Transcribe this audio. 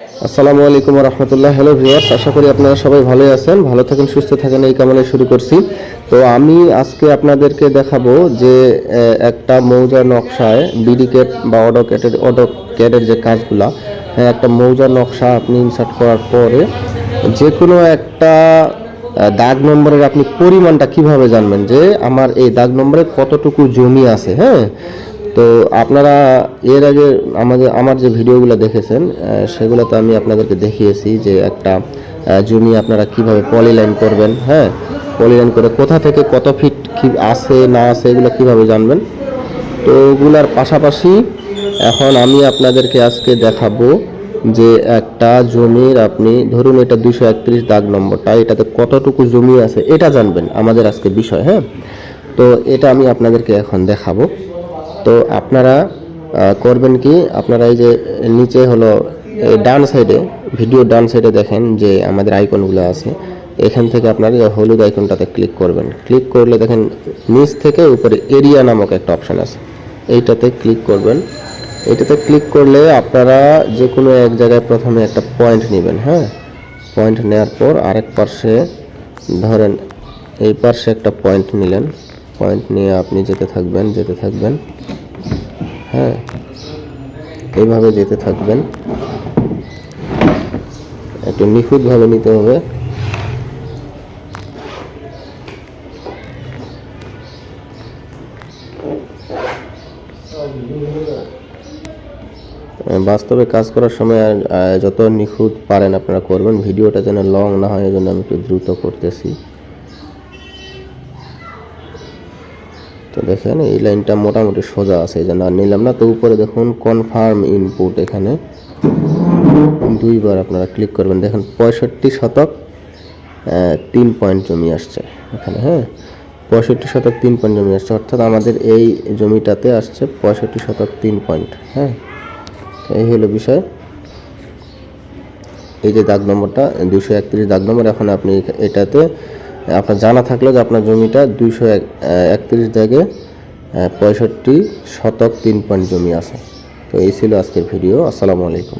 আসসালামু আলাইকুম ওয়া রাহমাতুল্লাহ। হ্যালো ভিউয়ার্স, আশা করি আপনারা সবাই ভালোই আছেন, ভালো থাকেন, সুস্থ থাকেন, এই কামনায় শুরু করছি। তো আমি আজকে আপনাদেরকে দেখাবো যে একটা মৌজার নকশায় বিডিকেট বা অটোক্যাডের যে কাজগুলা, একটা মৌজার নকশা আপনি ইনসার্ট করার পরে যে কোনো একটা দাগ নম্বরের আপনি পরিমাণটা কিভাবে জানবেন যে আমার এই দাগ নম্বরে কতটুকু জমি আছে। হ্যাঁ, তো আপনারা এর আগে আমার যে ভিডিওগুলো দেখেছেন সেগুলোতে আমি আপনাদেরকে দেখিয়েছি যে একটা জমি আপনারা কিভাবে পলিলাইন করবেন। হ্যাঁ, পলিলাইন করে কোথা থেকে কত ফিট কি আছে না আছে এগুলো কিভাবে জানবেন। তো ওগুলার পাশাপাশি এখন আমি আপনাদেরকে আজকে দেখাবো যে একটা জমির আপনি ধরুন এটা 231 দাগ নম্বরটা, এটাতে কতটুকু জমি আছে এটা জানবেন আমাদের আজকে বিষয়। হ্যাঁ, তো এটা আমি আপনাদেরকে এখন দেখাবো। তো আপনারা করবেন কি, আপনারা এই যে নিচে হলো ডান সাইডে, ভিডিও ডান সাইডে দেখেন যে আমাদের আইকনগুলো আছে, এখান থেকে আপনারা এই হলুদ আইকনটাতে ক্লিক করবেন। ক্লিক করলে দেখেন নিচ থেকে উপরে এরিয়া নামক একটা অপশান আছে, এইটাতে ক্লিক করবেন। এটাতে ক্লিক করলে আপনারা যে কোনো এক জায়গায় প্রথমে একটা পয়েন্ট নেবেন। হ্যাঁ, পয়েন্ট নেওয়ার পর আরেক পাশে ধরেন এই পাশে একটা পয়েন্ট নিলেন, পয়েন্ট নিয়ে আপনি যেতে থাকবেন। হ্যাঁ, এইভাবে যেতে থাকবেন, একটু নিখুঁতভাবে নিতে হবে। বাস্তবে কাজ করার সময় যত নিখুঁত পারেন আপনারা করবেন, ভিডিওটা যেন লং না হয় এজন্য আমি একটু দ্রুত করতেছি। তো দেখেন এই লাইনটা মোটামুটি সোজা আছে, এই জন্য আর নিলাম না। তো উপরে দেখুন কনফার্ম ইনপুট, এখানে দুইবার আপনারা ক্লিক করবেন। দেখেন 65 শতক 3 পয়েন্ট জমি আসছে এখানে। হ্যাঁ, 65 শতক 3 পয়েন্ট জমি আসছে, অর্থাৎ আমাদের এই জমিটাতে আসছে 65 শতক 3 পয়েন্ট। হ্যাঁ, এই হলো বিষয়। এই যে দাগ নম্বরটা 231 দাগ নম্বর, এখন আপনি এটাতে আপনার জানা থাকলো যে আপনার জমিটা 231 জায়গায় 65 শতক 3 পয়েন্ট জমি আছে। তো এই ছিল আজকের ভিডিও। আসসালামু আলাইকুম।